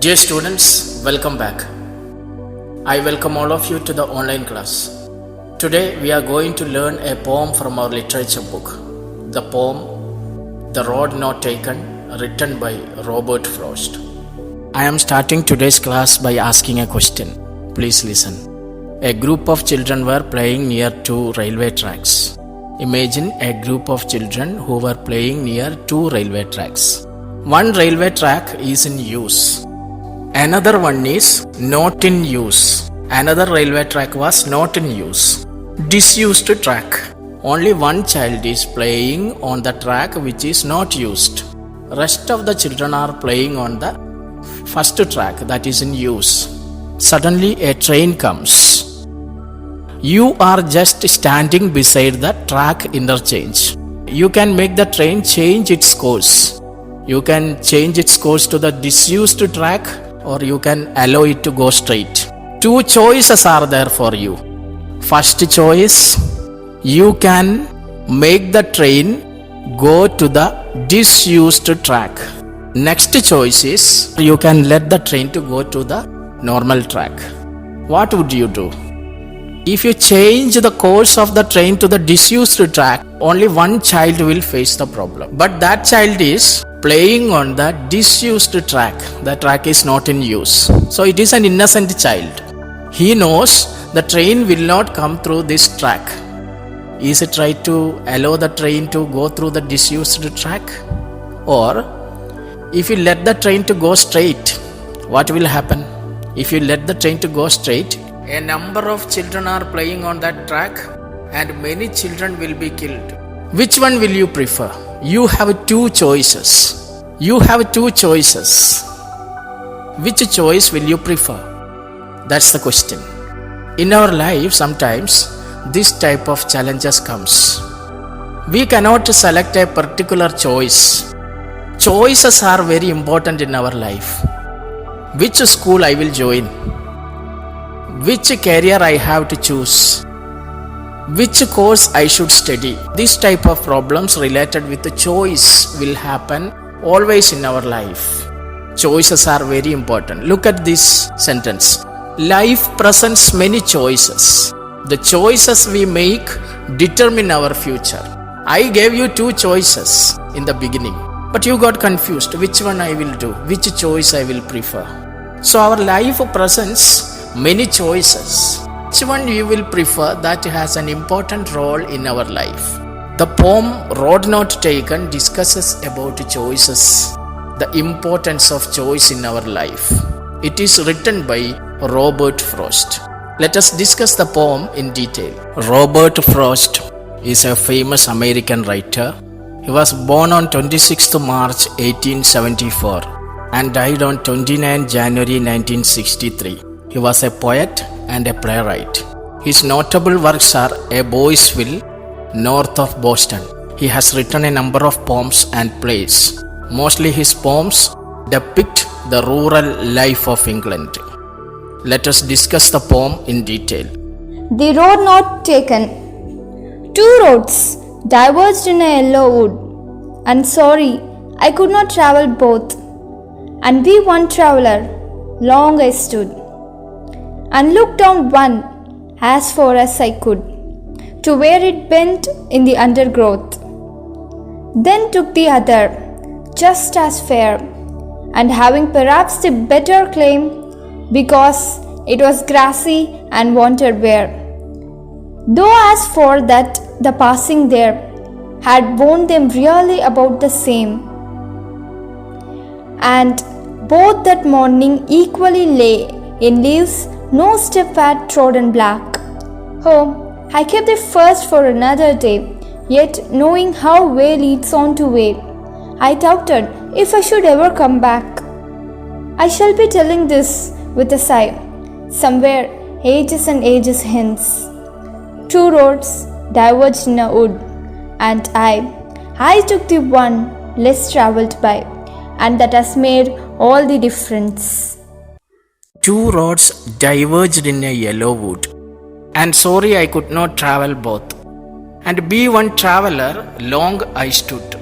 Dear students, welcome back. I welcome all of you to the online class. Today we are going to learn a poem from our literature book. The poem, The Road Not Taken, written by Robert Frost. I am starting today's class by asking a question. Please listen. A group of children were playing near two railway tracks. Imagine a group of children who were playing near two railway tracks. One railway track is in use. Another one is not in use. Another railway track was not in use. Disused track. Only one child is playing on the track which is not used. Rest of the children are playing on the first track that is in use. Suddenly a train comes. You are just standing beside the track interchange. You can make the train change its course. You can change its course to the disused track, or you can allow it to go straight. Two choices are there for you. First choice, you can make the train go to the disused track. Next choice is, you can let the train to go to the normal track. What would you do? If you change the course of the train to the disused track, only one child will face the problem. But that child is playing on the disused track. The track is not in use. So it is an innocent child. He knows the train will not come through this track. Is it right to allow the train to go through the disused track? Or if you let the train to go straight, what will happen? If you let the train to go straight, a number of children are playing on that track and many children will be killed. Which one will you prefer? You have two choices. You have two choices. Which choice will you prefer? That's the question. In our life, sometimes this type of challenges comes. We cannot select a particular choice. Choices are very important in our life. Which school I will join? Which career I have to choose? Which course I should study? This type of problems related with the choice will happen always in our life. Choices are very important. Look at this sentence. Life presents many choices. The choices we make determine our future. I gave you two choices in the beginning, but you got confused. Which one I will do? Which choice I will prefer? So our life presents many choices. Which one you will prefer that has an important role in our life? The poem Road Not Taken discusses about choices, the importance of choice in our life. It is written by Robert Frost. Let us discuss the poem in detail. Robert Frost is a famous American writer. He was born on 26th March 1874 and died on 29 January 1963. He was a poet and a playwright. His notable works are A Boy's Will, north of Boston. He has written a number of poems and plays. Mostly his poems depict the rural life of England. Let us discuss the poem in detail. The Road Not Taken. Two roads diverged in a yellow wood, and sorry, I could not travel both. And be one traveler, long I stood, and looked down one as far as I could, to where it bent in the undergrowth. Then took the other, just as fair, and having perhaps the better claim, because it was grassy and wanted wear. Though as for that the passing there had borne them really about the same, and both that morning equally lay in leaves, no step had trodden black. Oh, I kept the first for another day, yet knowing how way leads on to way, I doubted if I should ever come back. I shall be telling this with a sigh, somewhere ages and ages hence. Two roads diverged in a wood, and I took the one less travelled by, and that has made all the difference. Two roads diverged in a yellow wood, and sorry I could not travel both. And be one traveller, long I stood,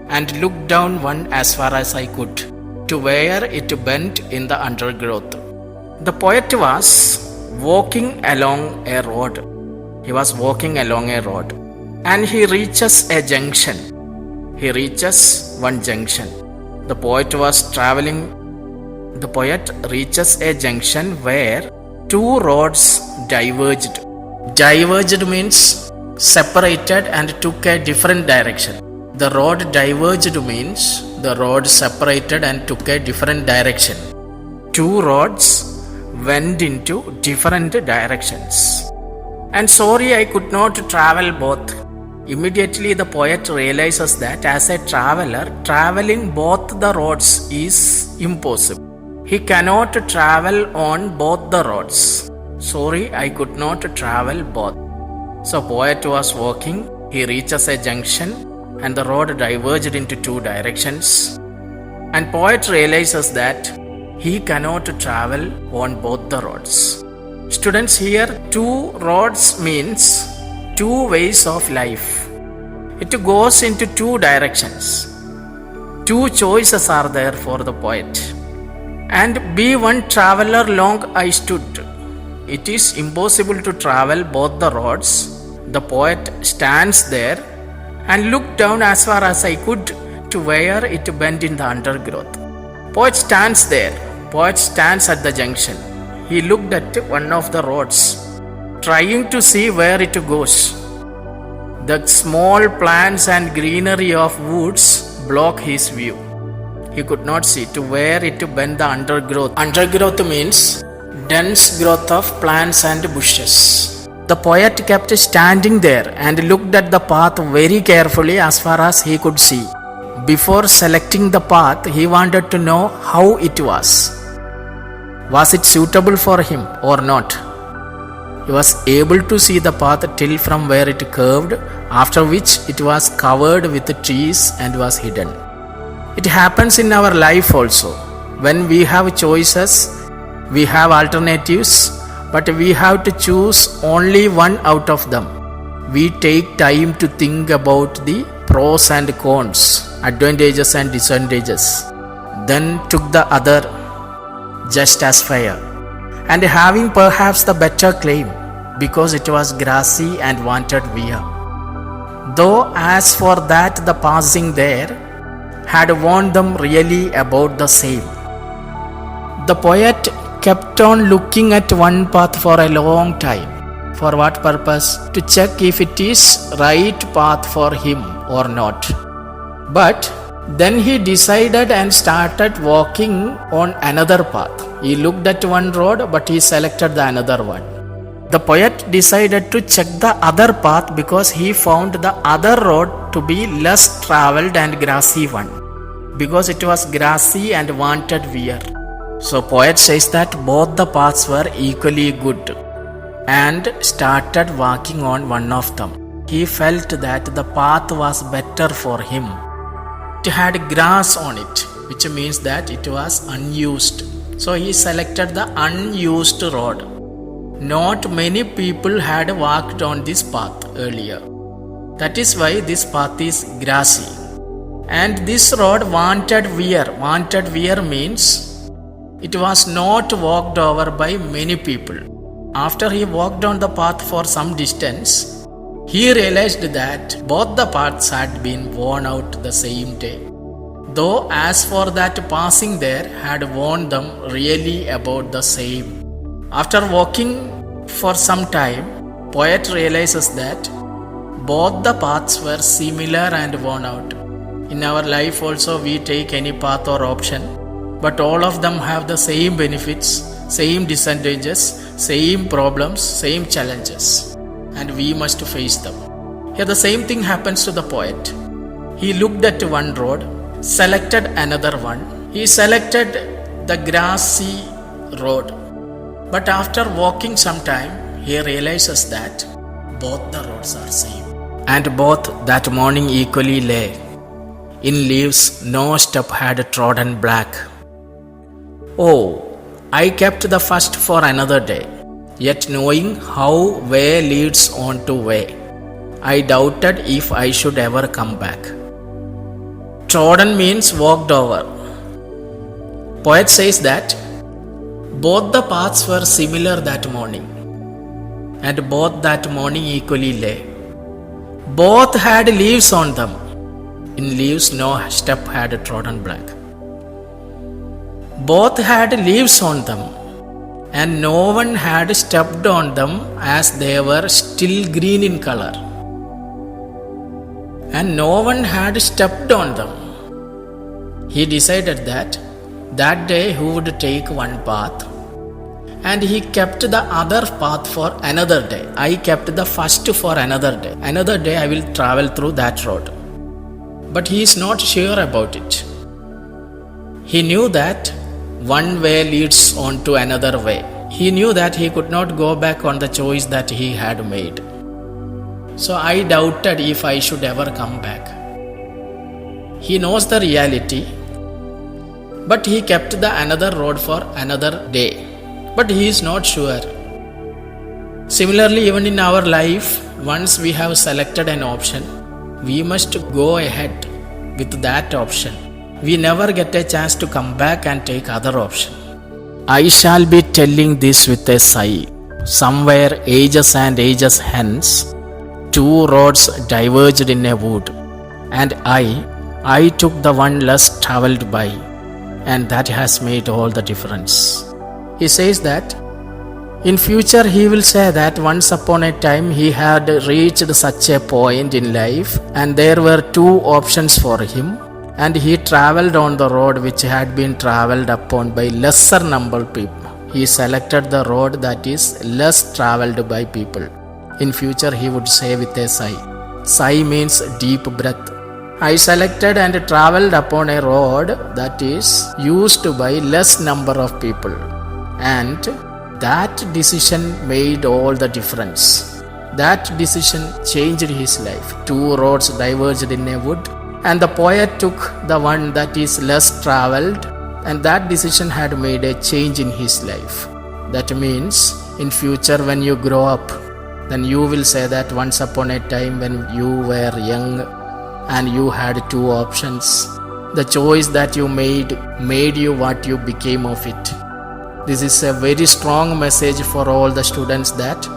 and looked down one as far as I could, to where it bent in the undergrowth. The poet was walking along a road. He was walking along a road and he reaches a junction. He reaches one junction. The poet was traveling. The poet reaches a junction where two roads diverged. Diverged means separated and took a different direction. The road diverged means the road separated and took a different direction. Two roads went into different directions. And sorry, I could not travel both. Immediately the poet realizes that as a traveler, traveling both the roads is impossible. He cannot travel on both the roads. Sorry, I could not travel both. So poet was walking, he reaches a junction and the road diverged into two directions. And poet realizes that he cannot travel on both the roads. Students, here two roads means two ways of life. It goes into two directions. Two choices are there for the poet. And be one traveler long I stood. It is impossible to travel both the roads. The poet stands there and looked down as far as I could to where it bent in the undergrowth. Poet stands there. Poet stands at the junction. He looked at one of the roads, trying to see where it goes. The small plants and greenery of woods block his view. He could not see to where it bent the undergrowth. Undergrowth means dense growth of plants and bushes. The poet kept standing there and looked at the path very carefully as far as he could see. Before selecting the path, he wanted to know how it was. Was it suitable for him or not? He was able to see the path till from where it curved, after which it was covered with trees and was hidden. It happens in our life also. When we have choices, we have alternatives, but we have to choose only one out of them. We take time to think about the pros and cons, advantages and disadvantages, then took the other just as fair, and having perhaps the better claim because it was grassy and wanted wear. Though as for that the passing there had warned them really about the same. The poet kept on looking at one path for a long time. For what purpose? To check if it is right path for him or not. But then he decided and started walking on another path. He looked at one road but he selected the another one. The poet decided to check the other path because he found the other road to be less travelled and grassy one, because it was grassy and wanted wear. So poet says that both the paths were equally good and started walking on one of them. He felt that the path was better for him. It had grass on it, which means that it was unused. So he selected the unused road. Not many people had walked on this path earlier. That is why this path is grassy. And this road wanted wear. Wanted wear means it was not walked over by many people. After he walked on the path for some distance, he realized that both the paths had been worn out the same day. Though as for that passing there had warned them really about the same. After walking for some time, poet realizes that both the paths were similar and worn out. In our life also we take any path or option, but all of them have the same benefits, same disadvantages, same problems, same challenges, and we must face them. Here the same thing happens to the poet. He looked at one road, selected another one. He selected the grassy road. But after walking some time, he realizes that both the roads are same. And both that morning equally lay. In leaves no step had trodden black. Oh, I kept the first for another day, yet knowing how way leads on to way, I doubted if I should ever come back. Trodden means walked over. poet says that both the paths were similar that morning, and both that morning equally lay. Both had leaves on them. In leaves no step had trodden black. Both had leaves on them, and no one had stepped on them, as they were still green in color. And no one had stepped on them. He decided that day he would take one path, and he kept the other path for another day. I kept the first for another day. Another day I will travel through that road. But he is not sure about it. He knew that one way leads on to another way. He knew that he could not go back on the choice that he had made. So I doubted if I should ever come back. He knows the reality, but he kept the another road for another day. But he is not sure. Similarly, even in our life, once we have selected an option, we must go ahead with that option. We never get a chance to come back and take other option. I shall be telling this with a sigh. Somewhere ages and ages hence, two roads diverged in a wood, and I took the one less travelled by, and that has made all the difference. He says that in future he will say that once upon a time he had reached such a point in life, and there were two options for him, and he travelled on the road which had been travelled upon by lesser number of people. He selected the road that is less travelled by people. In future he would say with a sigh. Sigh means deep breath. I selected and travelled upon a road that is used by less number of people, and that decision made all the difference. That decision changed his life. Two roads diverged in a wood, and the poet took the one that is less travelled, and that decision had made a change in his life. That means in future when you grow up, then you will say that once upon a time when you were young and you had two options, the choice that you made you what you became of it. This is a very strong message for all the students, that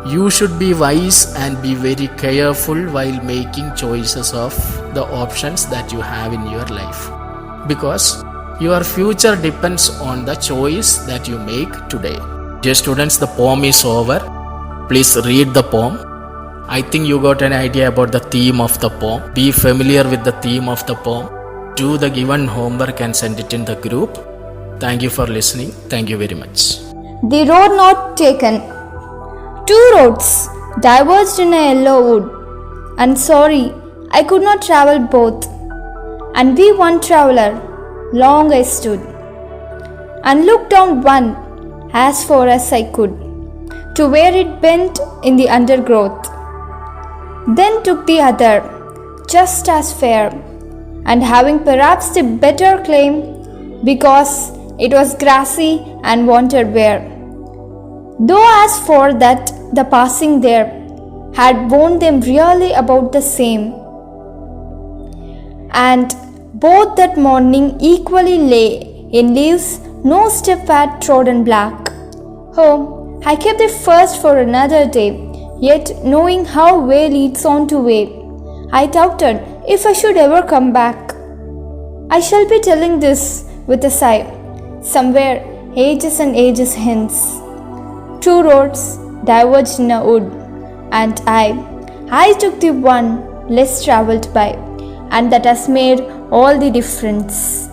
you should be wise and be very careful while making choices of the options that you have in your life, because your future depends on the choice that you make today. Dear students, the poem is over. Please read the poem. I think you got an idea about the theme of the poem. Be familiar with the theme of the poem. Do the given homework and send it in the group. Thank you for listening. Thank you very much. The road not taken. Two roads diverged in a yellow wood, and sorry, I could not travel both. And we one traveller, long I stood, and looked down one as far as I could, to where it bent in the undergrowth. Then took the other, just as fair, and having perhaps the better claim, because it was grassy and wanted wear. Though as for that the passing there had borne them really about the same, and both that morning equally lay in leaves, no step had trodden black. Oh, I kept the first for another day, yet knowing how way leads on to way, I doubted if I should ever come back. I shall be telling this with a sigh, somewhere ages and ages hence. Two roads diverged in a wood, and I took the one less travelled by, and that has made all the difference.